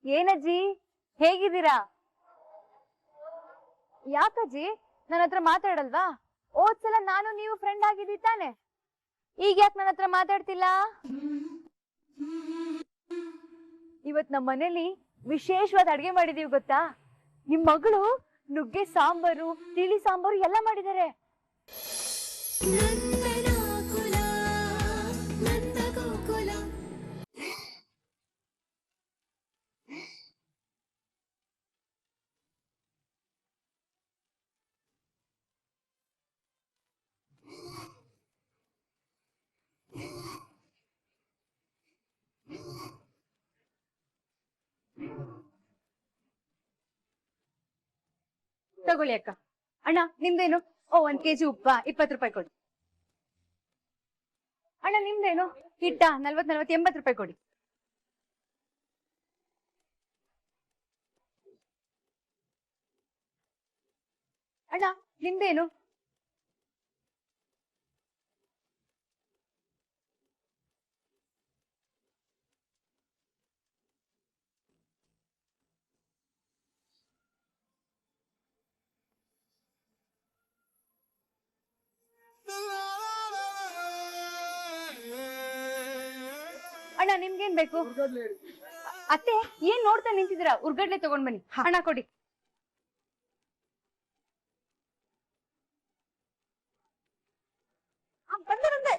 ಏನಜ್ಜಿ ಹೇಗಿದ್ದೀರಾ? ಯಾಕಜ್ಜಿ ನನ್ನ ಹತ್ರ ಮಾತಾಡಲ್ವಾ? ಹೋದ್ಸಲ ನಾನು ನೀವು ಫ್ರೆಂಡ್ ಆಗಿದ್ದಿ ತಾನೆ? ಈಗ ಯಾಕೆ ನನ್ನ ಹತ್ರ ಮಾತಾಡ್ತಿಲ್ಲ? ಇವತ್ ನಮ್ಮ ಮನೇಲಿ ವಿಶೇಷವಾದ ಅಡ್ಗೆ ಮಾಡಿದೀವಿ ಗೊತ್ತಾ? ನಿಮ್ ಮಗಳು ನುಗ್ಗೆ ಸಾಂಬಾರು, ತಿಳಿ ಸಾಂಬಾರು ಎಲ್ಲ ಮಾಡಿದ್ದಾರೆ. ತಗೊಳ್ಳಿ ಅಕ್ಕ. ಅಣ್ಣ ನಿಮ್ದೇನು? 1 kg ಉಪ್ಪ 20 ರೂಪಾಯಿ ಕೊಡಿ. ಅಣ್ಣ ನಿಮ್ದೇನು? ಹಿಟ್ಟ 40, 80 ರೂಪಾಯಿ ಕೊಡಿ. ಅಣ್ಣ ನಿಮ್ದೇನು? ಅಣ್ಣ ನಿಮ್ಗೇನ್ ಬೇಕು? ಅತ್ತೆ ಏನ್ ನೋಡ್ತಾ ನಿಂತಿದ್ದೀರಾ? ಉರ್ಗಡ್ಲೆ ತಗೊಂಡ್ ಬನ್ನಿ. ಅಣ್ಣ ಕೊಡಿ. ಬಂದೆ.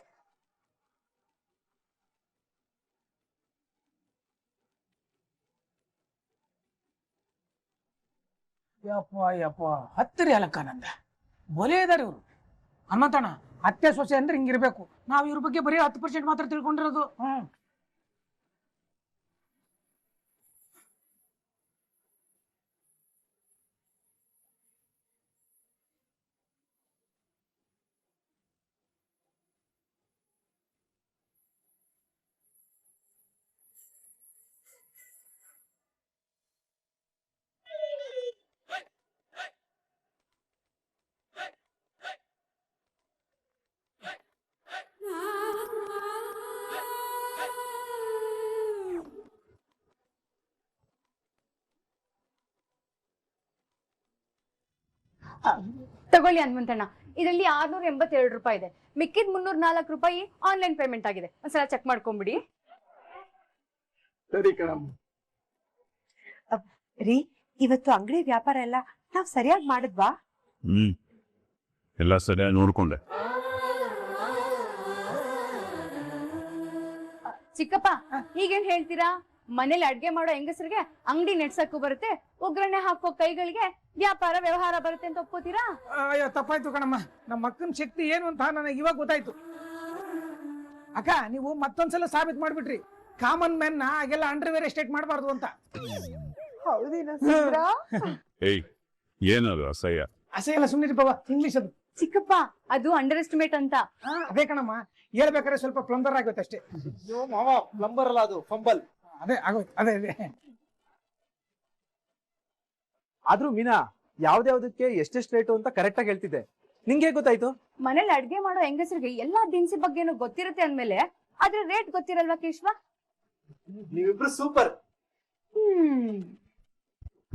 ಯಪ್ಪ ಹತ್ತಿರಿ ಅಲಕ್ಕ ನಂದ ಬೊಲೆ ಇದಾರೆ ಇವ್ರು. ಹನುಮಂತಣ್ಣ ಅತ್ತೆ ಸೊಸೆ ಅಂದ್ರೆ ಹಿಂಗಿರ್ಬೇಕು. ನಾವ್ ಇವ್ರ ಬಗ್ಗೆ ಬರೀ 10% ಮಾತ್ರ ತಿಳ್ಕೊಂಡಿರೋದು. ತಗೊಳ್ಳಿ ಹನುಮಂತಣ್ಣ, ಇದರಲ್ಲಿ 682 ರೂಪಾಯಿ ಇದೆ. ಮಿಕ್ಕಿದ್ 304 ರೂಪಾಯಿ ಆನ್ಲೈನ್ ಪೇಮೆಂಟ್ ಆಗಿದೆ. ಒಂದ್ಸಲ ಚೆಕ್ ಮಾಡ್ಕೊಂಬಿಡಿ. ಸರಿ ಕಣಮ್ಮ. ರೀ, ಇವತ್ತು ಅಂಗಡಿ ವ್ಯಾಪಾರ ಎಲ್ಲ ನಾವ್ ಸರಿಯಾಗಿ ಮಾಡಿದ್ವಾ? ಎಲ್ಲ ಸರಿಯಾಗಿ ನೋಡ್ಕೊಂಡೆ. ಚಿಕ್ಕಪ್ಪ ಈಗೇನ್ ಹೇಳ್ತೀರಾ? ಮನೇಲಿ ಅಡ್ಗೆ ಮಾಡೋ ಹೆಂಗಸರಿಗೆ ಅಂಗಡಿ ನೆಡ್ಸಕ್ಕೂ ಬರುತ್ತೆ, ಒಗ್ಗರಣೆ ಹಾಕೋ ಕೈಗಳಿಗೆ ವ್ಯಾಪಾರ ವ್ಯವಹಾರ ಬರುತ್ತೆ ಅಂತ ಒಪ್ಕೋತೀರಾ? ಅಯ್ಯೋ ತಪ್ಪಾಯ್ತು ಕಣಮ್ಮ. ನಮ್ಮ ಅಕ್ಕನ ಶಕ್ತಿ ಏನು ಅಂತ ನನಗೆ ಇವಾಗ ಗೊತ್ತಾಯ್ತು. ಅಕ್ಕ ನೀವು ಮತ್ತೊಂದ್ಸಲ ಸಾಬೀತ್ ಮಾಡ್ಬಿಟ್ರಿ ಕಾಮನ್ ಮ್ಯಾನ್ ನ ಹಾಗೆಲ್ಲ ಅಂಡರ್ವೇರ್ ಎಸ್ಟೇಟ್ ಮಾಡಬಾರ್ದು ಅಂತ. ಏಯ್ ಏನದು ಅಸಹ್ಯ? ಅಸಹ್ಯ ಸುಮ್ಮನೆ ಬಾಬಾ, ಇಂಗ್ಲಿಷ್ ಅದು. ಚಿಕ್ಕಪ್ಪ ಅದು ಅಂಡರ್ ಎಸ್ಟಿಮೇಟ್ ಅಂತ. ಅದೇ ಕಣಮ್ಮ, ಹೇಳ್ಬೇಕಾದ್ರೆ ಸ್ವಲ್ಪ ಪ್ಲಂಬರ್ ಆಗೋಯ್ತು ಅಷ್ಟೇ. ಮಾವ ಪ್ಲಂಬರ್ ಅಲ್ಲ, ಅದು ಫಂಬಲ್. ಅದೇ ಆಗೋಯ್ತು. ಅದೇ ಆದ್ರೂ ಮೀನಾ ಯಾವ್ದ್ಯಾವ್ದಕ್ಕೆ ಎಷ್ಟೆಷ್ಟು ರೇಟು ಅಂತ ಕರೆಕ್ಟ್ ಆಗಿ ಹೇಳ್ತಿದ್ದೆ. ನಿಂಗೆ ಗೊತ್ತಾಯ್ತು? ಮನೇಲಿ ಅಡ್ಗೆ ಮಾಡೋ ಹೆಂಗಸರಿಗೆ ಎಲ್ಲಾ ದಿನಸಿ ಬಗ್ಗೆನೂ ಗೊತ್ತಿರುತ್ತೆ ಅಂದ್ಮೇಲೆ ಅದ್ರ ರೇಟ್ ಗೊತ್ತಿರಲ್ವಾ ಕೇಶ್ವ? ನೀವಿಬ್ರು ಸೂಪರ್.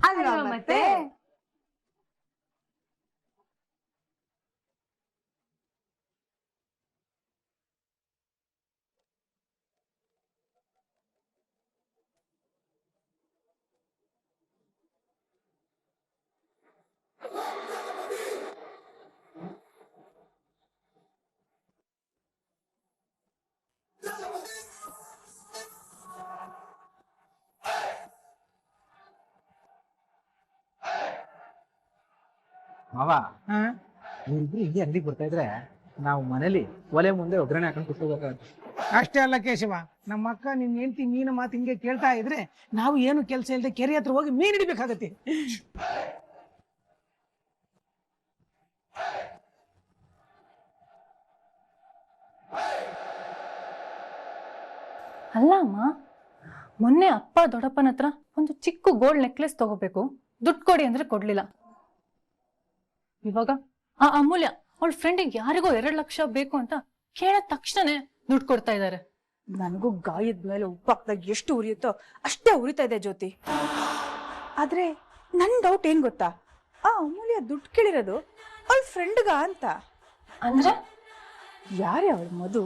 ಅಲ್ವಾ ಮತ್ತೆ? ಮಾವ ನೀವಿಬ್ರು ಹಿಂಗೆ ಅಂಗಡಿಗೆ ಬರ್ತಾ ಇದ್ರೆ ನಾವು ಮನೇಲಿ ಒಲೆ ಮುಂದೆ ಒಗ್ಗರಣೆ ಹಾಕೊಂಡು ಕೂತ್ಕೋಬೇಕಾಗುತ್ತೆ. ಅಷ್ಟೇ ಅಲ್ಲ ಕೇಶವ, ನಮ್ಮ ಅಕ್ಕ ನಿನ್ ಹೆಂಡತಿ ಮೀನ ಮಾತು ಹಿಂಗೆ ಕೇಳ್ತಾ ಇದ್ರೆ ನಾವು ಏನು ಕೆಲಸ ಇಲ್ಲದೆ ಕೆರೆ ಹತ್ರ ಹೋಗಿ ಮೀನ್ ಹಿಡಿಬೇಕಾಗತ್ತೆ. ಅಲ್ಲ ಅಮ್ಮ, ಮೊನ್ನೆ ಅಪ್ಪ ದೊಡ್ಡಪ್ಪನ ಹತ್ರ ಒಂದು ಚಿಕ್ಕ ಗೋಲ್ಡ್ ನೆಕ್ಲೆಸ್ ತಗೋಬೇಕು, ದುಡ್ಡು ಕೊಡಿ ಅಂದ್ರೆ ಕೊಡ್ಲಿಲ್ಲ. ಇವಾಗ ಆ ಅಮೂಲ್ಯ ಅವಳ ಫ್ರೆಂಡಿಗೆ ಯಾರಿಗೋ 2 ಲಕ್ಷ ಬೇಕು ಅಂತ ಕೇಳಿದ ತಕ್ಷಣನೇ ದುಡ್ಡು ಕೊಡ್ತಾ ಇದ್ದಾರೆ. ನನಗೂ ಗಾಯದ ಮೇಲೆ ಉಪ್ಪಾಕ್ದಾಗ ಎಷ್ಟು ಉರಿಯುತ್ತೋ ಅಷ್ಟೇ ಉರಿತಾ ಇದೆ ಜ್ಯೋತಿ. ಆದ್ರೆ ನನ್ ಡೌಟ್ ಏನ್ ಗೊತ್ತಾ, ಆ ಅಮೂಲ್ಯ ದುಡ್ಡು ಕೇಳಿರೋದು ಅವಳ ಫ್ರೆಂಡ್ಗ ಅಂತ. ಅಂದ್ರೆ ಯಾರೇ ಅವಳ ಮಧು?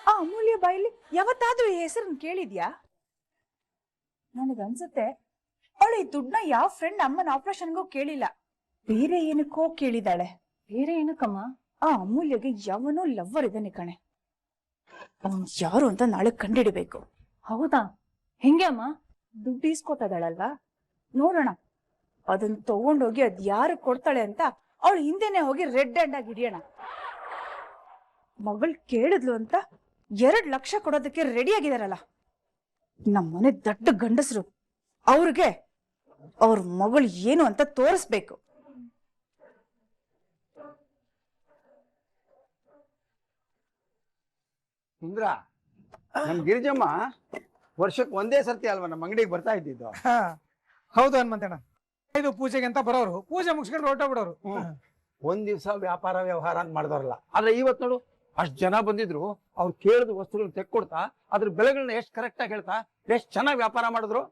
ಆ ಅಮೂಲ್ಯ ಬಾಯಲ್ಲಿ ಯಾವತ್ತಾದ್ರೂ ಈ ಹೆಸರನ್ನ ಕೇಳಿದ್ಯಾ? ನನಗನ್ಸುತ್ತೆ ಅವಳು ಈ ದುಡ್ಡನ್ನ ಯಾವ ಫ್ರೆಂಡ್ ಅಮ್ಮನ ಆಪರೇಷನ್ಗೂ ಕೇಳಿಲ್ಲ, ಬೇರೆ ಏನಕ್ಕೋ ಕೇಳಿದಾಳೆ. ಬೇರೆ ಏನಕ್ಕಮ್ಮ? ಆ ಅಮೂಲ್ಯಗೆ ಯಾವನೋ ಲವ್ವರ್ ಇದ್ದಾನೆ ಕಣೆ. ಅವನ್ ಯಾರು ಅಂತ ನಾಳೆ ಕಂಡಿಡಿಬೇಕು. ಹೌದಾ? ಹೆಂಗೆ ಅಮ್ಮ? ದುಡ್ಡು ಈಸ್ಕೊತದಳಲ್ವಾ, ನೋಡೋಣ. ಅದನ್ನ ತಗೊಂಡೋಗಿ ಅದ್ ಯಾರು ಕೊಡ್ತಾಳೆ ಅಂತ ಅವಳು ಹಿಂದೆನೆ ಹೋಗಿ ರೆಡ್ ಹ್ಯಾಂಡ್ ಆಗಿ ಹಿಡಿಯೋಣ. ಮಗಳು ಕೇಳಿದ್ಲು ಅಂತ 2 ಲಕ್ಷ ಕೊಡೋದಕ್ಕೆ ರೆಡಿ ಆಗಿದಾರಲ್ಲ ನಮ್ಮನೆ ದೊಡ್ಡ ಗಂಡಸರು. ಅವ್ರಿಗೆ ಅವ್ರ ಮಗಳು ಏನು ಅಂತ ತೋರಿಸ್ಬೇಕು. ಸುಂದ್ರ, ನಮ್ ಗಿರಿಜಮ್ಮ ವರ್ಷಕ್ಕೆ ಒಂದೇ ಸರ್ತಿ ಅಲ್ವಾ ನಮ್ಮ ಅಂಗಡಿಗೆ ಬರ್ತಾ ಇದ್ದಿದ್ದು? ಹೌದು ಹನುಮಂತಣ್ಣ. ಇದು ಪೂಜೆಗೆ ಅಂತ ಬರೋರು, ಪೂಜೆ ಮುಗಿಸ್ಕೊಂಡು ಹೊರಟ ಬಿಡೋರು. ಒಂದ್ ದಿವ್ಸ ವ್ಯಾಪಾರ ವ್ಯವಹಾರ ಅಂತ ಮಾಡಿದವ್ರಲ್ಲ. ಆದ್ರೆ ಇವತ್ ನೋಡು, ಅಷ್ಟ್ ಜನ ಬಂದಿದ್ರು, ಅವ್ರು ಕೇಳಿದ ವಸ್ತುಗಳನ್ನ ತೆಕ್ಕೊಡ್ತಾ ಅದ್ರ ಬೆಲೆಗಳನ್ನ ಎಷ್ಟು ಕರೆಕ್ಟ್ ಆಗಿ ಹೇಳ್ತಾ ಎಷ್ಟು ಚೆನ್ನಾಗಿ ವ್ಯಾಪಾರ ಮಾಡಿದ್ರು.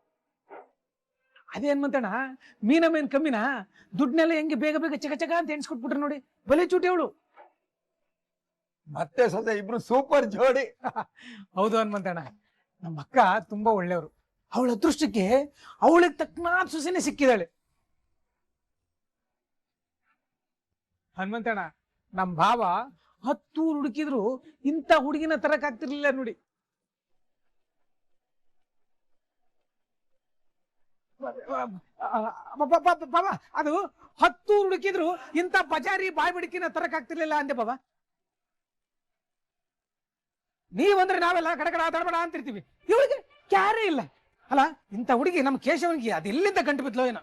ಅದೇ ಹನುಮಂತಣ್ಣ, ಮೀನ್ ಕಮ್ಮಿನ ದುಡ್ಡನ್ನೆಲ್ಲ ಹೆಂಗೆ ಬೇಗ ಬೇಗ ಚಕ ಚಕ ಅಂತ ಎಣ್ಸ್ಕೊಟ್ಬಿಟ್ರು ನೋಡಿ. ಬಲೆ ಚೂಟಿ ಅವಳು. ಮತ್ತೆ ಸೊಸೆ ಇಬ್ರು ಸೂಪರ್ ಜೋಡಿ. ಹೌದು ಹನುಮಂತಣ್ಣ, ನಮ್ಮ ಅಕ್ಕ ತುಂಬಾ ಒಳ್ಳೆಯವರು. ಅವಳ ಅದೃಷ್ಟಕ್ಕೆ ಅವಳಿಗೆ ತಕ್ಕನಾದ ಸೊಸೆನೆ ಸಿಕ್ಕಿದಾಳೆ. ಹನುಮಂತಣ್ಣ, ನಮ್ ಭಾವ 10 ಹುಡುಕಿದ್ರು ಇಂಥ ಹುಡುಗಿನ ತರಕ್ ಆಗ್ತಿರ್ಲಿಲ್ಲ ನೋಡಿ. ಬಾಬಾ, ಅದು 10 ಹುಡುಕಿದ್ರು ಇಂಥ ಬಜಾರಿ ಬಾಯ್ ಬಿಡಿಕಿನ ತರಕ್ ಆಗ್ತಿರ್ಲಿಲ್ಲ ಅಂದೆ ಬಾಬಾ. ನೀವಂದ್ರೆ ನಾವೆಲ್ಲ ಕಡಕಡ ತಡಬಡ ಅಂತಿರ್ತೀವಿ, ಇವಳಿಗೆ ಕ್ಯಾರೇ ಇಲ್ಲ ಅಲ್ಲ. ಇಂಥ ಹುಡುಗಿ ನಮ್ ಕೇಶವನಿಗೆ ಅದೆಲ್ಲಿಂದ ಗಂಟು ಬಿದ್ಲೋ ಏನೋ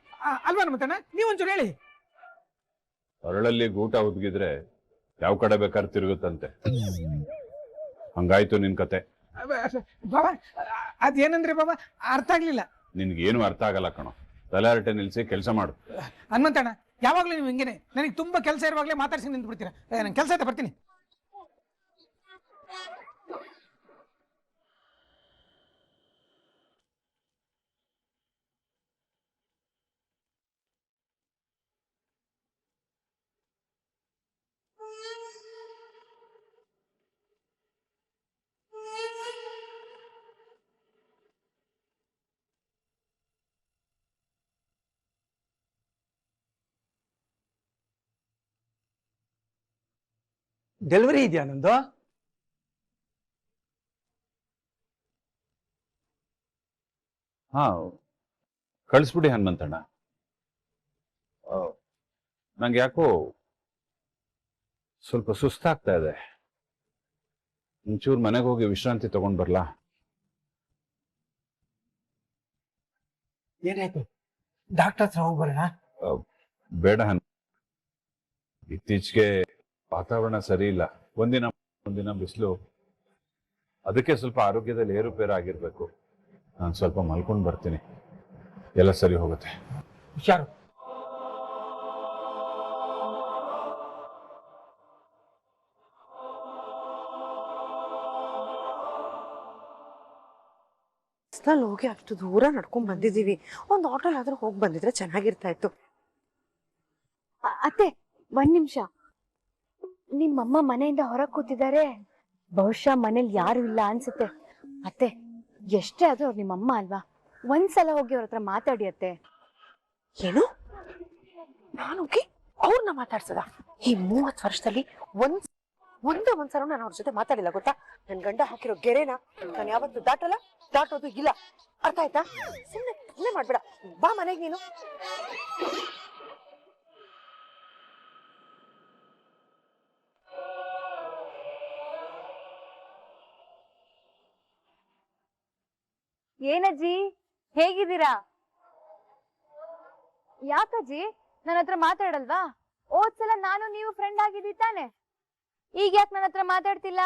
ಅಲ್ವಾ ಹನುಮಂತಣ್ಣ? ನೀವೊಂಚೂರು ಹೇಳಿ. ಹೊರಳಲ್ಲಿ ಗೂಟ ಉದ್ಗಿದ್ರೆ ಯಾವ ಕಡೆ ಬೇಕಾದ್ರೆ ತಿರುಗುತ್ತಂತೆ. ಹಂಗಾಯ್ತು ನಿನ್ ಕತೆ. ಬಾಬಾ, ಅದೇನಂದ್ರೆ ಬಾಬಾ, ಅರ್ಥ ಆಗ್ಲಿಲ್ಲ. ನಿನ್ಗೇನು ಅರ್ಥ ಆಗಲ್ಲ ಕಣೋ. ತಲೆಹರಟೆ ನಿಲ್ಸಿ ಕೆಲಸ ಮಾಡು. ಹನುಮಂತಣ್ಣ, ಯಾವಾಗ್ಲೂ ನೀವು ಹಿಂಗೇನೆ. ನನಗೆ ತುಂಬಾ ಕೆಲಸ ಇರುವಾಗಲೇ ಮಾತಾಡ್ಸಿ ನಿಂತು ಬಿಡ್ತೀರಾ. ನನ್ ಕೆಲಸ ಐತೆ, ಬರ್ತೀನಿ. ಡೆಲಿವರಿ ಇದೆಯಾ ನಂದು? ಹಾ, ಕಳಿಸ್ಬಿಡಿ ಹನುಮಂತಣ್ಣ. ನಂಗೆ ಯಾಕೋ ಸ್ವಲ್ಪ ಸುಸ್ತಾಗ್ತಾ ಇದೆ. ಒಂಚೂರು ಮನೆಗೆ ಹೋಗಿ ವಿಶ್ರಾಂತಿ ತಗೊಂಡ್ ಬರ್ಲಾ? ಏನಾಯ್ತು? ಡಾಕ್ಟರ್ ಹತ್ರ ಹೋಗ್ಬರೋಣ? ಬೇಡ ಇತ್ತೀಚೆಗೆ ವಾತಾವರಣ ಸರಿ ಇಲ್ಲ. ಒಂದಿನ ಬಿಸಿಲು, ಅದಕ್ಕೆ ಸ್ವಲ್ಪ ಆರೋಗ್ಯದಲ್ಲಿ ಏರುಪೇರು ಆಗಿರ್ಬೇಕು. ನಾನು ಸ್ವಲ್ಪ ಮಲ್ಕೊಂಡು ಬರ್ತೀನಿ, ಎಲ್ಲ ಸರಿ ಹೋಗುತ್ತೆ. ಹುಷಾರು. ಹೋಗಿ ಅಷ್ಟು ದೂರ ನಡ್ಕೊಂಡ್ ಬಂದಿದೀವಿ. ಒಂದ್ ಆಟೋಲ್ ಆದ್ರೂ ಹೋಗಿ ಬಂದಿದ್ರೆ ಚೆನ್ನಾಗಿರ್ತಾ ಇತ್ತು. ಅತ್ತೆ, 1 ನಿಮಿಷ. ನಿಮ್ಮಮ್ಮ ಮನೆಯಿಂದ ಹೊರಗೆ ಕೂತಿದ್ದಾರೆ. ಬಹುಶಃ ಮನೇಲಿ ಯಾರು ಇಲ್ಲ ಅನ್ಸುತ್ತೆ. ಅತ್ತೆ, ಎಷ್ಟೇ ಆದ್ರೂ ಅವ್ರು ನಿಮ್ಮಮ್ಮ ಅಲ್ವಾ, ಒಂದ್ಸಲ ಹೋಗಿ ಅವ್ರ ಹತ್ರ ಮಾತಾಡಿ ಅತ್ತೆ. ಏನು? ನಾನು ಹೋಗಿ ಅವ್ರನ್ನ ಮಾತಾಡ್ಸದ? ಈ 30 ವರ್ಷದಲ್ಲಿ ಒಂದ್ಸಲ ನಾನು ಅವ್ರ ಜೊತೆ ಮಾತಾಡಿಲ್ಲ ಗೊತ್ತಾ? ನನ್ ಗಂಡ ಹಾಕಿರೋ ಗೆರೆನ ನಾನು ಯಾವತ್ತು ದಾಟೋದು ಇಲ್ಲ. ಅರ್ಥ ಆಯ್ತಾ? ಸುಮ್ಮನೆ ಮಾಡ್ಬೇಡ, ಬಾ ಮನೆಗೆ ನೀನು. ಏನಜ್ಜಿ, ಹೇಗಿದ್ದೀರಾ? ಯಾಕಜ್ಜಿ ನನ್ನ ಹತ್ರ ಮಾತಾಡಲ್ವಾ? ಹೋದ್ಸಲ ನಾನು ನೀವು ಫ್ರೆಂಡ್ ಆಗಿದ್ದೀವಿ ತಾನೆ, ಈಗ ಯಾಕೆ ನನ್ನ ಹತ್ರ ಮಾತಾಡ್ತಿಲ್ಲ?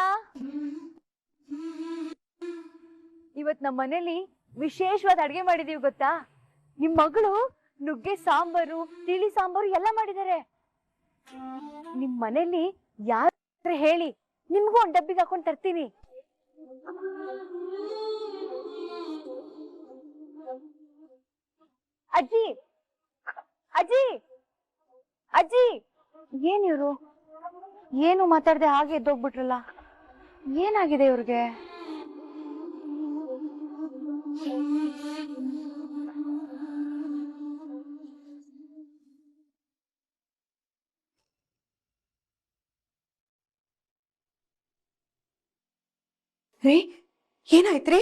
ಇವತ್ ನಮ್ಮ ಮನೇಲಿ ವಿಶೇಷವಾದ ಅಡ್ಗೆ ಮಾಡಿದೀವಿ ಗೊತ್ತಾ? ನಿಮ್ ಮಗಳು ನುಗ್ಗೆ ಸಾಂಬಾರು, ತಿಳಿ ಸಾಂಬಾರು ಎಲ್ಲ ಮಾಡಿದ್ದಾರೆ. ನಿಮ್ ಮನೇಲಿ ಯಾರು ಹೇಳಿ, ನಿಮ್ಗೂ ಒಂದ್ ಡಬ್ಬಿಗೆ ಹಾಕೊಂಡ್ ತರ್ತೀನಿ. ಅಜ್ಜಿ ಅಜ್ಜಿ ಅಜ್ಜಿ ಏನ್ ಇವ್ರು ಏನು ಮಾತಾಡದೆ ಹಾಗೆ ಎದ್ದೋಗ್ಬಿಟ್ರಲ್ಲ ಏನಾಗಿದೆ ಇವ್ರಿಗೆ ರೀ ಏನಾಯ್ತ್ರಿ?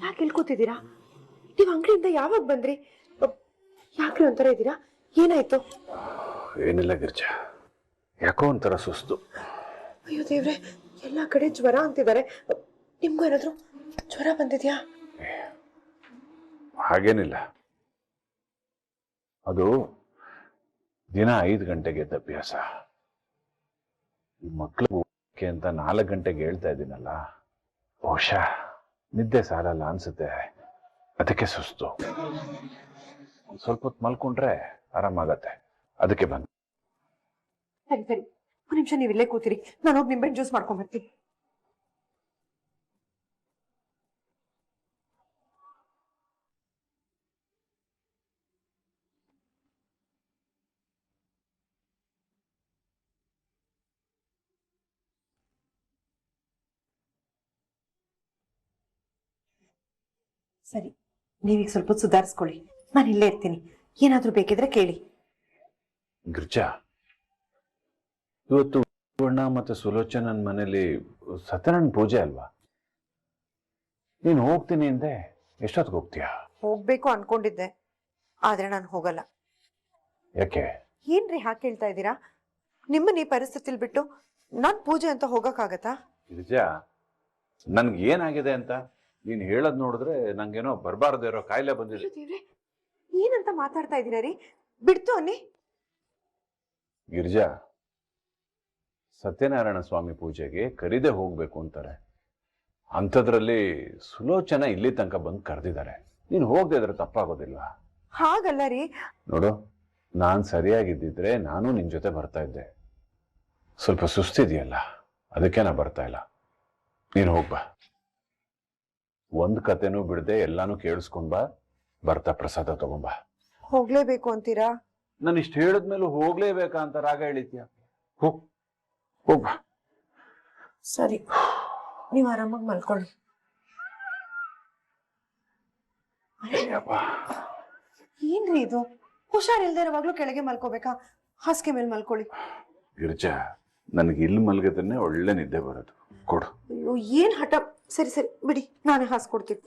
ಯಾಕೆ ಇಳ್ಕೊತಿದ್ದೀರಾ? ನೀವ್ ಅಂಗಡಿಯಿಂದ ಯಾವಾಗ ಬಂದ್ರಿ? ಯಾಕ್ರಿ ಒಂಥರ ಇದ್ದೀರಾ? ಏನಾಯ್ತು? ಏನಿಲ್ಲ ಗಿರ್ಜಾ, ಯಾಕೋ ಒಂಥರ ಸುಸ್ತು. ಅಯ್ಯೋ ದೇವ್ರೆ, ಎಲ್ಲಾ ಕಡೆ ಜ್ವರ ಅಂತಿದ್ದಾರೆ. ನಿಮ್ಗೂ ಏನಾದ್ರು ಜ್ವರ ಬಂದಿದ್ಯಾ? ಹಾಗೇನಿಲ್ಲ, ಅದು ದಿನ 5 ಗಂಟೆಗೆ ಎದ್ದ ಅಭ್ಯಾಸ. ಈ ಮಕ್ಕಳು ಅಂತ 4 ಗಂಟೆಗೆ ಹೇಳ್ತಾ ಇದ್ದೀನಲ್ಲ, ಬಹುಶಃ ನಿದ್ದೆ ಸಾಲಲ್ಲ ಅನ್ಸುತ್ತೆ, ಅದಕ್ಕೆ ಸುಸ್ತು. ಸ್ವಲ್ಪ ಹೊತ್ತು ಮಲ್ಕೊಂಡ್ರೆ ಆರಾಮಾಗತ್ತೆ, ಅದಕ್ಕೆ ಬಂದು. ಸರಿ ಸರಿ, ಒಂದು ನಿಮಿಷ ನೀವು ಇಲ್ಲೇ ಕೂತಿರಿ, ನಾನು ಹೋಗಿ ನಿಂಬೆಹಣ್ಣು ಜ್ಯೂಸ್ ಮಾಡ್ಕೊಂಡ್ ಬರ್ತೀನಿ. ಸರಿ, ನೀವೀಗ ಸ್ವಲ್ಪ ಸುಧಾರಿಸ್ಕೊಳ್ಳಿ, ನಾನು ಇಲ್ಲೇ ಇರ್ತೀನಿ. ಏನಾದ್ರೂ ಬೇಕಿದ್ರೆ ಕೇಳಿ. ಗಿರ್ಜಾ, ಇವತ್ತು ಅಣ್ಣ ಮತ್ತೆ ಸುಲೋಚನನ್ ಮನೇಲಿ ಸತ್ಯನಾರಾಯಣ ಪೂಜೆ ಅಲ್ವಾ? ನೀನು ಹೋಗ್ತೀನಿ ಅಂದೆ, ಎಷ್ಟೊತ್ತಿಗೆ ಹೋಗ್ತೀಯಾ? ಹೋಗ್ಬೇಕು ಅನ್ಕೊಂಡಿದ್ದೆ, ಆದ್ರೆ ನಾನು ಹೋಗಲ್ಲ. ಯಾಕೆ? ಏನ್ರಿ ಹಾಗೆ ಕೇಳ್ತಾ ಇದ್ದೀರಾ? ನಿಮ್ಮನ್ನ ಈ ಪರಿಸ್ಥಿತಿಲಿ ಬಿಟ್ಟು ನಾನ್ ಪೂಜೆ ಅಂತ ಹೋಗಕ್ಕಾಗತ್ತಾ? ಗಿರ್ಜಾ, ನನ್ಗೆ ಏನಾಗಿದೆ ಅಂತ ನೀನ್ ಹೇಳದ್ ನೋಡಿದ್ರೆ ನಂಗೇನೋ ಬರಬಾರ್ದೇ ಇರೋ ಕಾಯಿಲೆ ಬಂದಿದೆ. ದೇವ್ರೆ, ಏನಂತ ಮಾತಾಡ್ತಾ ಇದ್ದೀರಾ ರೀ? ಬಿಡ್ತು ಅನ್ನಿ. ಗಿರ್ಜಾ, ಸತ್ಯನಾರಾಯಣ ಸ್ವಾಮಿ ಪೂಜೆಗೆ ಕರೀದೆ ಹೋಗ್ಬೇಕು ಅಂತಾರೆ. ಅಂಥದ್ರಲ್ಲಿ ಸುಲೋಚನ ಇಲ್ಲಿ ತನಕ ಬಂದು ಕರೆದಿದ್ದಾರೆ. ನೀನು ಹೋಗದೆ ಇದ್ರೆ ತಪ್ಪಾಗೋದಿಲ್ಲ. ಹಾಗಲ್ಲ ರೀ. ನೋಡು, ನಾನ್ ಸರಿಯಾಗಿದ್ದಿದ್ರೆ ನಾನು ನಿನ್ ಜೊತೆ ಬರ್ತಾ ಇದ್ದೆ. ಸ್ವಲ್ಪ ಸುಸ್ತಿದೆಯಲ್ಲ, ಅದಕ್ಕೆ ನಾ ಬರ್ತಾ ಇಲ್ಲ. ನೀನು ಹೋಗ್ಬಾ, ಒಂದ್ ಕತೆನೂ ಬಿಡದೆ ಎಲ್ಲಾನು ಕೇಳಿಸ್ಕೊಂಡ್ ಬಾ, ಬರ್ತಾ ಪ್ರಸಾದ ತಗೊಂಬಾ. ಹೋಗ್ಲೇಬೇಕು ಅಂತೀರಾ? ನಾನು ಇಷ್ಟು ಹೇಳಿದ್ಮೇಲೂ ಹೋಗ್ಲೇಬೇಕಾ ಅಂತ ರಾಗ ಹೇಳಿದ್ಯಾ? ಹೋಗ್ಬಾ. ಸರಿ, ನೀವು ಆರಾಮಾಗಿ ಮಲ್ಕೊಳ್ಳಿ. ಏನ್ರಿ ಇದು? ಹುಷಾರಿಲ್ದೇ ಇರುವಾಗ್ಲೂ ಕೆಳಗೆ ಮಲ್ಕೋಬೇಕಾ? ಹಾಸಿಗೆ ಮೇಲೆ ಮಲ್ಕೊಳ್ಳಿ. ಗಿರ್ಜಾ, ನನ್ಗೆ ಇಲ್ಲಿ ಮಲಗಿದ್ರೆ ಒಳ್ಳೆ ನಿದ್ದೆ ಬರೋದು. ಕೊಡು. ಅಯ್ಯೋ, ಏನ್ ಹಠ. ಸರಿ ಸರಿ ಬಿಡಿ, ನಾನೇ ಹಾಸ್ಕೊಡ್ತೀನಿ.